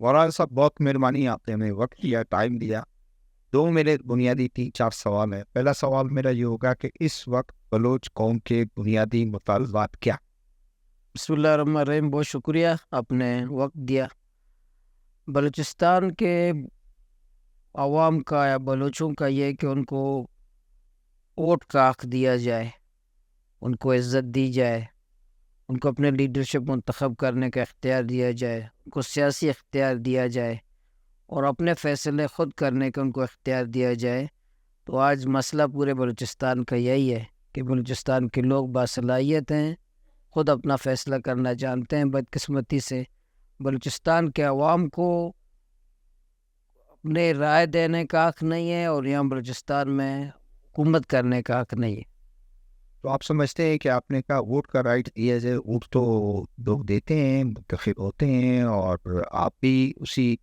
مولانا صاحب بہت مہربانی، آپ نے ہمیں وقت دیا، ٹائم دیا۔ دو میرے بنیادی 3-4 سوال ہیں۔ پہلا سوال میرا یہ ہوگا کہ اس وقت بلوچ قوم کے بنیادی مطالبات کیا؟ بسم اللہ الرحمن الرحیم، بہت شکریہ آپ نے وقت دیا۔ بلوچستان کے عوام کا یا بلوچوں کا یہ کہ ان کو ووٹ کا حق دیا جائے، ان کو عزت دی جائے، ان کو اپنے لیڈرشپ منتخب کرنے کا اختیار دیا جائے، ان کو سیاسی اختیار دیا جائے اور اپنے فیصلے خود کرنے کا ان کو اختیار دیا جائے۔ تو آج مسئلہ پورے بلوچستان کا یہی ہے کہ بلوچستان کے لوگ باصلاحیت ہیں، خود اپنا فیصلہ کرنا جانتے ہیں۔ بدقسمتی سے بلوچستان کے عوام کو اپنے رائے دینے کا حق نہیں ہے اور یہاں بلوچستان میں حکومت کرنے کا حق نہیں ہے۔ تو آپ سمجھتے ہیں کہ آپ نے کہا ووٹ کا رائٹ دیا جائے، ووٹ تو لوگ دیتے ہیں، منتخب ہوتے ہیں، اور آپ بھی اسی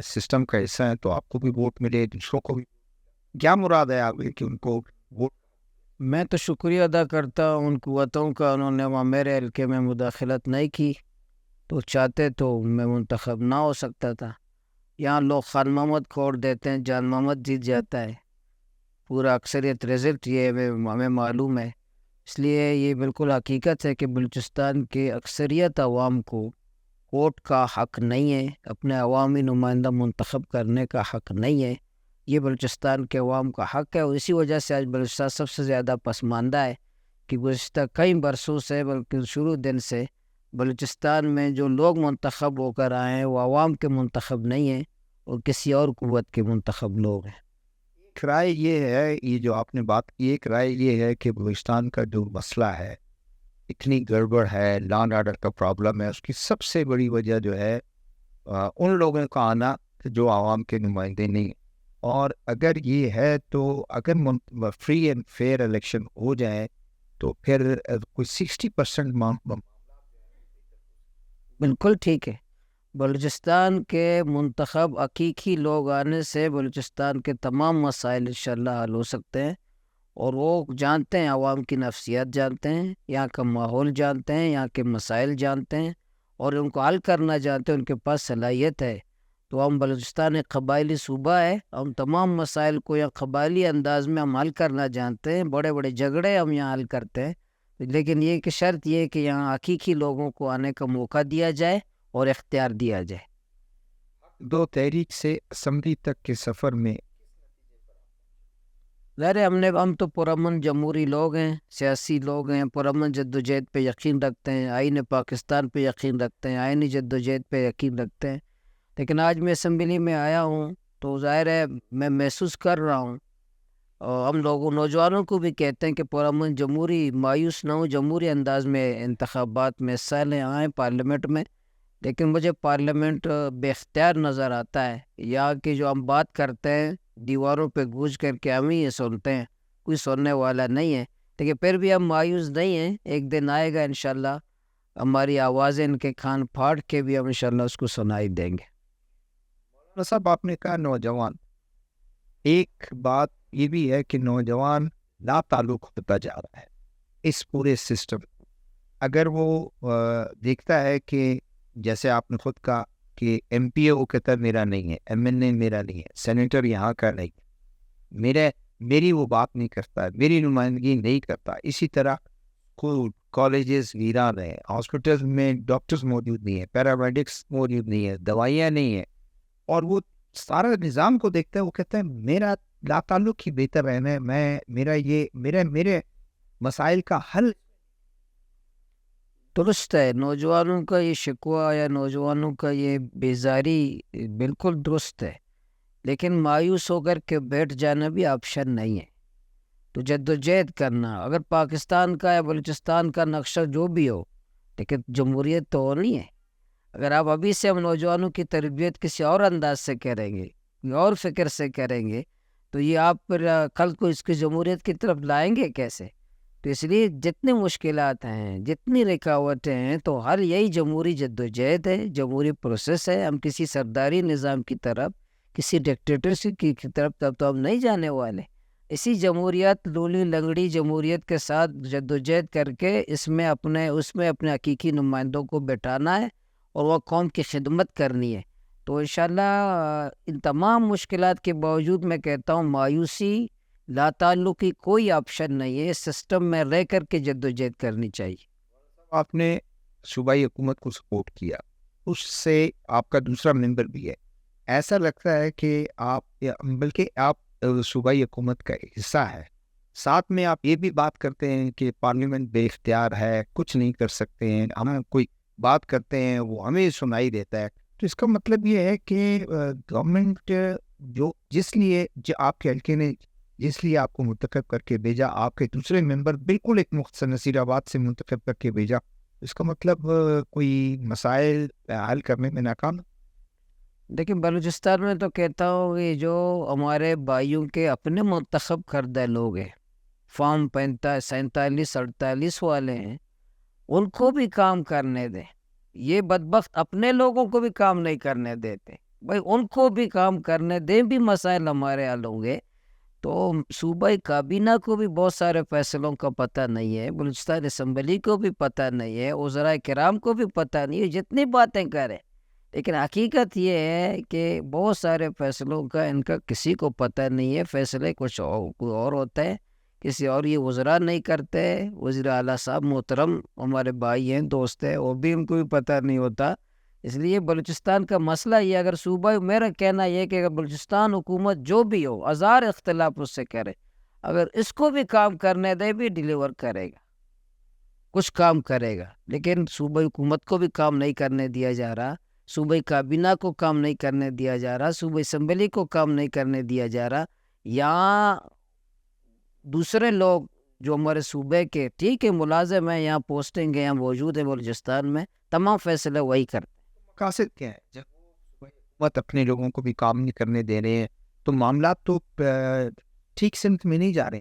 سسٹم کا حصہ ہیں، تو آپ کو بھی ووٹ ملے، دوسروں کو بھی۔ کیا مراد ہے آپ کہ ان کو ووٹ؟ میں تو شکریہ ادا کرتا ہوں ان قوتوں کا، انہوں نے وہاں میرے حلقے میں مداخلت نہیں کی، تو چاہتے تو میں منتخب نہ ہو سکتا تھا۔ یہاں لوگ خان محمد کھوڑ دیتے ہیں، جان محمد جیت جاتا ہے، پورا اکثریت رزلٹ یہ ہمیں معلوم ہے۔ اس لیے یہ بالکل حقیقت ہے کہ بلوچستان کے اکثریت عوام کو ووٹ کا حق نہیں ہے، اپنے عوامی نمائندہ منتخب کرنے کا حق نہیں ہے۔ یہ بلوچستان کے عوام کا حق ہے اور اسی وجہ سے آج بلوچستان سب سے زیادہ پسماندہ ہے کہ گزشتہ کئی برسوں سے، بلکہ شروع دن سے بلوچستان میں جو لوگ منتخب ہو کر آئے ہیں وہ عوام کے منتخب نہیں ہیں اور کسی اور قوت کے منتخب لوگ ہیں۔ ایک رائے یہ ہے، یہ جو آپ نے بات کی، ایک رائے یہ ہے کہ بلوچستان کا جو مسئلہ ہے، اتنی گڑبڑ ہے، لا اینڈ آرڈر کا پرابلم ہے، اس کی سب سے بڑی وجہ جو ہے ان لوگوں کا آنا جو عوام کے نمائندے نہیں ہیں۔ اور اگر یہ ہے تو اگر فری اینڈ فیئر الیکشن ہو جائے تو پھر کوئی 60% بالکل ٹھیک ہے، بلوچستان کے منتخب حقیقی لوگ آنے سے بلوچستان کے تمام مسائل انشاءاللہ حل ہو سکتے ہیں، اور وہ جانتے ہیں، عوام کی نفسیات جانتے ہیں، یہاں کا ماحول جانتے ہیں، یہاں کے مسائل جانتے ہیں اور ان کو حل کرنا جانتے ہیں، ان کے پاس صلاحیت ہے۔ تو ہم بلوچستان ایک قبائلی صوبہ ہے، ہم تمام مسائل کو یہاں قبائلی انداز میں ہم حل کرنا جانتے ہیں، بڑے بڑے جھگڑے ہم یہاں حل کرتے ہیں، لیکن یہ کہ شرط یہ ہے کہ یہاں حقیقی لوگوں کو آنے کا موقع دیا جائے اور اختیار دیا جائے۔ دو تحریک سے اسمبلی تک کے سفر میں ظاہر ہے ہم تو پرامن جمہوری لوگ ہیں، سیاسی لوگ ہیں، پرامن جدوجہد پہ یقین رکھتے ہیں، آئین پاکستان پہ یقین رکھتے ہیں، آئینی جدوجہد پہ یقین رکھتے ہیں، لیکن آج میں اسمبلی میں آیا ہوں تو ظاہر ہے میں محسوس کر رہا ہوں، اور ہم لوگوں نوجوانوں کو بھی کہتے ہیں کہ پرامن جمہوری مایوس نہ ہوں، جمہوری انداز میں انتخابات میں حصہ لیں، آئیں پارلیمنٹ میں، لیکن مجھے پارلیمنٹ بے اختیار نظر آتا ہے۔ یہاں کی جو ہم بات کرتے ہیں دیواروں پہ گونج کر کے ہم ہی یہ سنتے ہیں، کوئی سننے والا نہیں ہے، لیکن پھر بھی ہم مایوس نہیں ہیں، ایک دن آئے گا انشاءاللہ ہماری آوازیں ان کے کان پھاڑ کے بھی ہم انشاءاللہ اس کو سنائی دیں گے۔ مولانا صاحب آپ نے کہا نوجوان، ایک بات یہ بھی ہے کہ نوجوان لا تعلق ہوتا جا رہا ہے اس پورے سسٹم۔ اگر وہ دیکھتا ہے کہ جیسے آپ نے خود کہا کہ ایم پی اے وہ کہتا ہے میرا نہیں ہے، ایم این اے میرا نہیں ہے، سینیٹر یہاں کا نہیں ہے، میری وہ بات نہیں کرتا ہے، میری نمائندگی نہیں کرتا۔ اسی طرح اسکول کالجز ویران ہیں، ہاسپٹل میں ڈاکٹرز موجود نہیں ہیں، پیرامیڈکس موجود نہیں ہیں، دوائیاں نہیں ہیں، اور وہ سارا نظام کو دیکھتا ہے، وہ کہتا ہے میرا لا تعلق ہی بہتر ہے، میرے مسائل کا حل۔ درست ہے، نوجوانوں کا یہ شکوہ یا نوجوانوں کا یہ بیزاری بالکل درست ہے، لیکن مایوس ہو کر کے بیٹھ جانا بھی آپشن نہیں ہے، تو جدوجہد کرنا، اگر پاکستان کا یا بلوچستان کا نقشہ جو بھی ہو، لیکن جمہوریت تو ہونی ہے۔ اگر آپ ابھی سے ہم نوجوانوں کی تربیت کسی اور انداز سے کریں گے، اور فکر سے کریں گے، تو یہ آپ پھر کل کو اس کی جمہوریت کی طرف لائیں گے کیسے؟ تو اس لیے جتنی مشکلات ہیں، جتنی رکاوٹیں ہیں، تو ہر یہی جمہوری جدوجہد ہے، جمہوری پروسیس ہے۔ ہم کسی سرداری نظام کی طرف، کسی ڈکٹیٹرشپ کی طرف تب تو ہم نہیں جانے والے۔ اسی جمہوریت، لولی لنگڑی جمہوریت کے ساتھ جدوجہد کر کے اس میں اپنے حقیقی نمائندوں کو بٹھانا ہے اور وہ قوم کی خدمت کرنی ہے، تو انشاءاللہ ان تمام مشکلات کے باوجود میں کہتا ہوں مایوسی لا تعلقی کوئی آپشن نہیں ہے، سسٹم میں رہ کر کے جدوجہد کرنی چاہیے۔ آپ نے صوبائی حکومت کو سپورٹ کیا، اس سے آپ کا دوسرا ممبر بھی ہے، ایسا لگتا ہے کہ آپ بلکہ آپ صوبائی حکومت کا حصہ ہے، ساتھ میں آپ یہ بھی بات کرتے ہیں کہ پارلیمنٹ بے اختیار ہے، کچھ نہیں کر سکتے ہیں، ہم کوئی بات کرتے ہیں وہ ہمیں سنائی دیتا ہے، تو اس کا مطلب یہ ہے کہ گورنمنٹ جو جس لیے آپ کے حلقے نے جس لیے آپ کو منتخب کر کے بھیجا، آپ کے دوسرے ممبر بالکل ایک مختصر نصیر آباد سے منتخب کر کے بھیجا، اس کا مطلب کوئی مسائل حل کرنے میں ناکام۔ دیکھیں بلوچستان میں تو کہتا ہوں کہ جو ہمارے بھائیوں کے اپنے منتخب کردہ لوگ ہیں، فارم 47 48 والے ہیں، ان کو بھی کام کرنے دیں۔ یہ بدبخت اپنے لوگوں کو بھی کام نہیں کرنے دیتے، بھائی ان کو بھی کام کرنے دیں، بھی مسائل ہمارے حل ہوں گے۔ تو صوبائی کابینہ کو بھی بہت سارے فیصلوں کا پتہ نہیں ہے، بلوچستان اسمبلی کو بھی پتہ نہیں ہے، وزراء کرام کو بھی پتہ نہیں ہے، جتنی باتیں کریں، لیکن حقیقت یہ ہے کہ بہت سارے فیصلوں کا ان کا کسی کو پتہ نہیں ہے، فیصلے کوئی اور ہوتا ہے، کسی اور یہ وزراء نہیں کرتے، وزیر اعلیٰ صاحب محترم ہمارے بھائی ہیں، دوست ہیں، وہ بھی ان کو بھی پتہ نہیں ہوتا۔ اس لیے بلوچستان کا مسئلہ یہ اگر صوبہ، میرا کہنا یہ ہے کہ اگر بلوچستان حکومت جو بھی ہو، ہزار اختلاف اس سے کرے، اگر اس کو بھی کام کرنے دے بھی ڈیلیور کرے گا، کچھ کام کرے گا، لیکن صوبائی حکومت کو بھی کام نہیں کرنے دیا جا رہا، صوبائی کابینہ کو کام نہیں کرنے دیا جا رہا، صوبائی اسمبلی کو کام نہیں کرنے دیا جا رہا۔ یہاں دوسرے لوگ جو ہمارے صوبے کے ٹھیک ہے ملازم ہیں، یہاں پوسٹنگ ہے، یہاں موجود ہے بلوچستان میں، تمام فیصلے وہی کرتے۔ مقاصد کیا ہے؟ جب حکومت اپنے لوگوں کو بھی کام نہیں کرنے دے رہے ہیں تو معاملات تو ٹھیک سمت میں نہیں جا رہے۔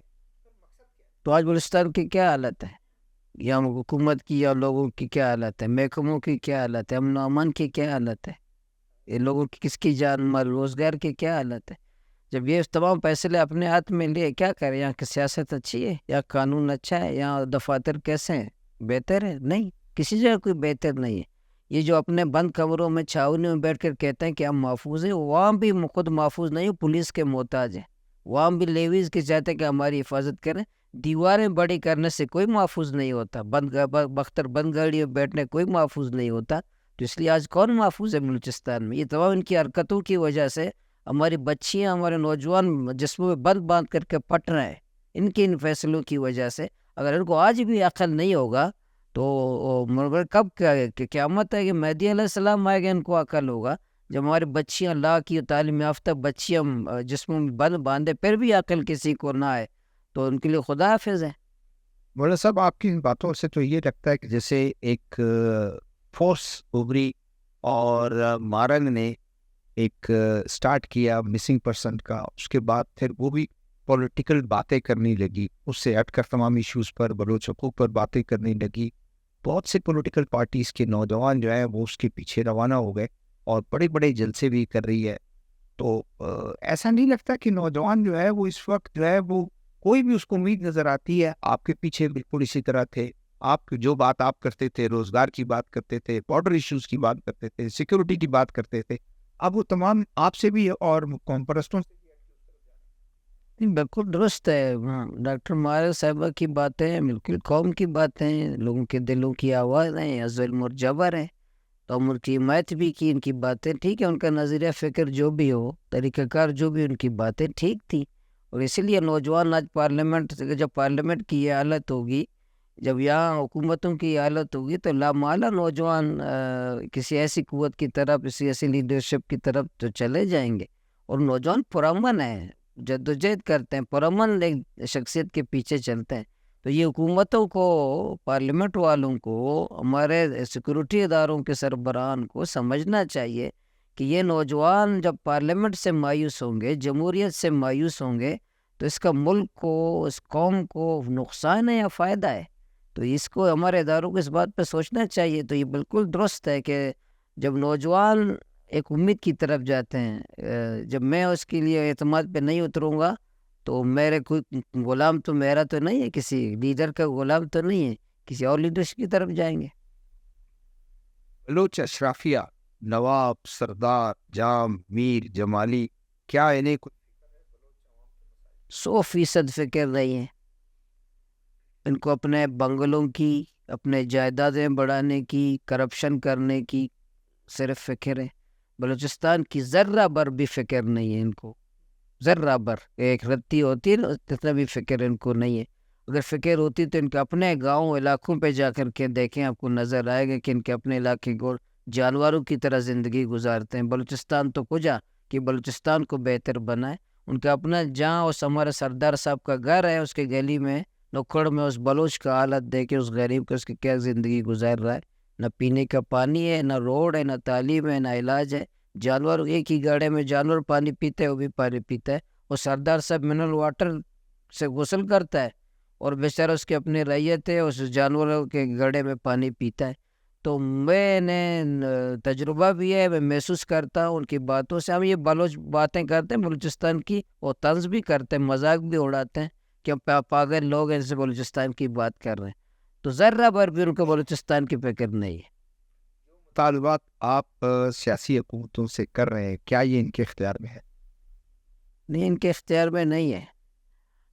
تو آج بلوچستان کی کیا حالت ہے؟ یا حکومت کی یا لوگوں کی کیا حالت ہے؟ محکموں کی کیا حالت ہے؟ امن و امان کی کیا حالت ہے؟ یہ لوگوں کی کس کی جان مال روزگار کی کیا حالت ہے؟ جب یہ تمام فیصلے اپنے ہاتھ میں لیے کیا کریں؟ یہاں کی سیاست اچھی ہے یا قانون اچھا ہے؟ یہاں دفاتر کیسے ہیں؟ بہتر ہے؟ نہیں، کسی جگہ کوئی بہتر نہیں ہے۔ یہ جو اپنے بند کمروں میں چھاونیوں میں بیٹھ کر کہتے ہیں کہ ہم محفوظ ہیں، وہاں بھی خود محفوظ نہیں، پولیس کے محتاج ہیں، وہاں بھی لیویز کے چاہتے ہیں کہ ہماری حفاظت کریں۔ دیواریں بڑی کرنے سے کوئی محفوظ نہیں ہوتا، بند گاڑیوں بیٹھنے کوئی محفوظ نہیں ہوتا۔ تو اس لیے آج کون محفوظ ہے بلوچستان میں؟ یہ تمام ان کی حرکتوں کی وجہ سے ہماری بچیاں، ہمارے نوجوان جسموں میں بند باندھ کر کے پٹ رہے ہیں، ان کے ان فیصلوں کی وجہ سے۔ اگر ان کو آج بھی عقل نہیں ہوگا تو کب قیامت ہے کہ مہدی علیہ السلام آئے گا، ان کو عقل ہوگا۔ جب ہماری بچیاں لا کی تعلیم یافتہ بچیاں جسموں میں بند باندھے پھر بھی عقل کسی کو نہ آئے تو ان کے لیے خدا حافظ ہے۔ مولانا صاحب، آپ کی ان باتوں سے تو یہ لگتا ہے کہ جیسے ایک فورس ابھری اور مارنگ نے ایک سٹارٹ کیا مسنگ پرسن کا، اس کے بعد پھر وہ بھی پولیٹیکل باتیں کرنے لگی، اس سے ہٹ کر تمام ایشوز پر، بلوچ حقوق پر باتیں کرنے لگی۔ بہت سے پولیٹیکل پارٹیز کے نوجوان جو ہیں وہ اس کے پیچھے روانہ ہو گئے اور بڑے بڑے جلسے بھی کر رہی ہے۔ تو ایسا نہیں لگتا کہ نوجوان جو ہے وہ اس وقت جو ہے وہ کوئی بھی اس کو امید نظر آتی ہے؟ آپ کے پیچھے بالکل اسی طرح تھے، آپ جو بات آپ کرتے تھے، روزگار کی بات کرتے تھے، بارڈر ایشوز کی بات کرتے تھے، سیکورٹی کی بات کرتے تھے، اب وہ تمام آپ سے بھی اور قوم پرستوں سے بھی۔ بالکل درست ہے، ڈاکٹر مہار صاحبہ کی باتیں بالکل قوم کی باتیں، لوگوں کے دلوں کی آواز ہیں، یا ظلم اور جبر ہے، تو ہم ان کی حمایت بھی کی، ان کی باتیں ٹھیک ہے، ان کا نظریہ فکر جو بھی ہو، طریقہ کار جو بھی، ان کی باتیں ٹھیک تھی، اور اسی لیے نوجوان آج جب پارلیمنٹ کی یہ حالت ہوگی، جب یہاں حکومتوں کی حالت ہوگی، تو لامحالہ نوجوان کسی ایسی قوت کی طرف، کسی ایسی لیڈرشپ کی طرف تو چلے جائیں گے، اور نوجوان پرامن ہیں، جدوجہد کرتے ہیں، پرامن شخصیت کے پیچھے چلتے ہیں۔ تو یہ حکومتوں کو، پارلیمنٹ والوں کو، ہمارے سیکورٹی اداروں کے سربراہان کو سمجھنا چاہیے کہ یہ نوجوان جب پارلیمنٹ سے مایوس ہوں گے، جمہوریت سے مایوس ہوں گے، تو اس کا ملک کو، اس قوم کو نقصان ہے یا فائدہ ہے؟ تو اس کو ہمارے اداروں کو اس بات پہ سوچنا چاہیے۔ تو یہ بالکل درست ہے کہ جب نوجوان ایک امید کی طرف جاتے ہیں، جب میں اس کے لیے اعتماد پہ نہیں اتروں گا تو میرے کوئی غلام تو میرا تو نہیں ہے، کسی لیڈر کا غلام تو نہیں ہے، کسی اور لیڈرشپ کی طرف جائیں گے۔ بلوچ اشرافیہ نواب، سردار، جام، میر، جمالی، کیا انہیں کچھ 100% فکر نہیں ہے ان کو اپنے بنگلوں کی، اپنے جائیدادیں بڑھانے کی، کرپشن کرنے کی صرف فکر ہے. بلوچستان کی ذرہ بر بھی فکر نہیں ہے ان کو، ذرہ بر. ایک رتی ہوتی ہے نا، اتنا بھی فکر ان کو نہیں ہے. اگر فکر ہوتی تو ان کے اپنے گاؤں علاقوں پہ جا کر کے دیکھیں، آپ کو نظر آئے گا کہ ان کے اپنے علاقے کو جانوروں کی طرح زندگی گزارتے ہیں. بلوچستان تو کجا کہ بلوچستان کو بہتر بنائے. ان کا اپنا جہاں اس ہمارے سردار صاحب کا گھر ہے، اس کے گلی میں نکڑ میں اس بلوچ کا حالت دیکھے، اس غریب کو اس کی کیا زندگی گزار رہا ہے. نہ پینے کا پانی ہے، نہ روڈ ہے، نہ تعلیم ہے، نہ علاج ہے. جانور ایک ہی گاڑے میں جانور پانی پیتے ہیں، وہ بھی پانی پیتا ہے. اور سردار صاحب منرل واٹر سے غسل کرتا ہے، اور بیچارہ اس کے اپنے ریت ہے، اس جانوروں کے گڑھے میں پانی پیتا ہے. تو میں نے تجربہ بھی ہے، میں محسوس کرتا ہوں ان کی باتوں سے. ہم یہ بلوچ باتیں کرتے ہیں بلوچستان کی، اور طنز بھی کرتے ہیں، مذاق بھی اڑاتے ہیں کہ ہم پاگل لوگ ہیں جیسے بلوچستان کی بات کر رہے ہیں. تو ذرہ بھر بھی ان کو بلوچستان کی فکر نہیں ہے. مطالبات آپ سیاسی حکومتوں سے کر رہے ہیں، کیا یہ ان کے اختیار میں ہے؟ نہیں، ان کے اختیار میں نہیں ہے.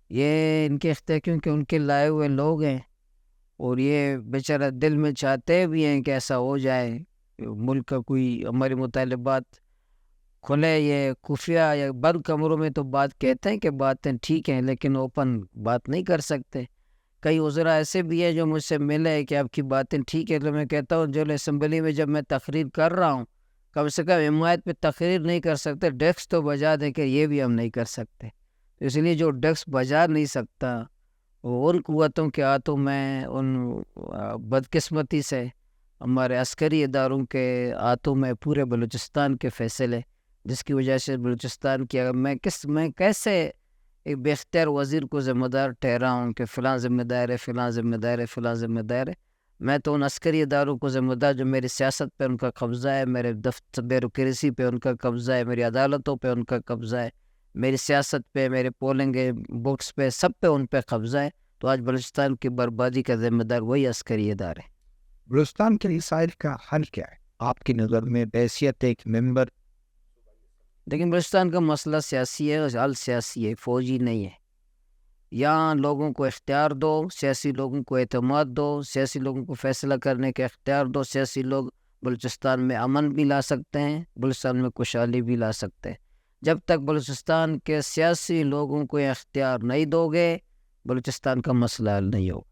یہ ان کے اختیار کیونکہ ان کے لائے ہوئے لوگ ہیں، اور یہ بیچارہ دل میں چاہتے بھی ہیں کہ ایسا ہو جائے، ملک کا کوئی ہمارے مطالبات کھلے. یہ خفیہ یا بند کمروں میں تو بات کہتے ہیں کہ باتیں ٹھیک ہیں، لیکن اوپن بات نہیں کر سکتے. کئی وزراء ایسے بھی ہیں جو مجھ سے ملے کہ آپ کی باتیں ٹھیک ہے، تو میں کہتا ہوں جو اسمبلی میں جب میں تقریر کر رہا ہوں، کم سے کم حمایت پہ تقریر نہیں کر سکتے، ڈیسک تو بجا دیں کہ یہ بھی ہم نہیں کر سکتے. اس لیے جو ڈیسک بجا نہیں سکتا، وہ ان قوتوں کے ہاتھوں میں، ان بدقسمتی سے ہمارے عسکری اداروں کے ہاتھوں میں پورے بلوچستان کے فیصلے، جس کی وجہ سے بلوچستان کی اگر میں کیسے ایک بے اختیار وزیر کو ذمہ دار ٹھہراؤں کہ فلاں ذمہ دار ہے، فلاں ذمہ دار ہے، فلاں ذمہ دار ہے. میں تو ان عسکری اداروں کو ذمہ دار جو میری سیاست پہ ان کا قبضہ ہے، میرے دفتر بیوروکریسی پہ ان کا قبضہ ہے، میری عدالتوں پہ ان کا قبضہ ہے، میری سیاست پہ، میرے پولنگ بکس پہ، سب پہ ان پہ قبضہ ہے. تو آج بلوچستان کی بربادی کا ذمہ دار وہی عسکری ادارے. بلوچستان کے مسائل کا حل کیا ہے آپ کی نظر میں بحیثیت ایک ممبر؟ لیکن بلوچستان کا مسئلہ سیاسی ہے، حل سیاسی ہے، فوجی نہیں ہے. یہاں لوگوں کو اختیار دو، سیاسی لوگوں کو اعتماد دو، سیاسی لوگوں کو فیصلہ کرنے کا اختیار دو. سیاسی لوگ بلوچستان میں امن بھی لا سکتے ہیں، بلوچستان میں خوشحالی بھی لا سکتے ہیں. جب تک بلوچستان کے سیاسی لوگوں کو اختیار نہیں دو گے، بلوچستان کا مسئلہ حل نہیں ہوگا.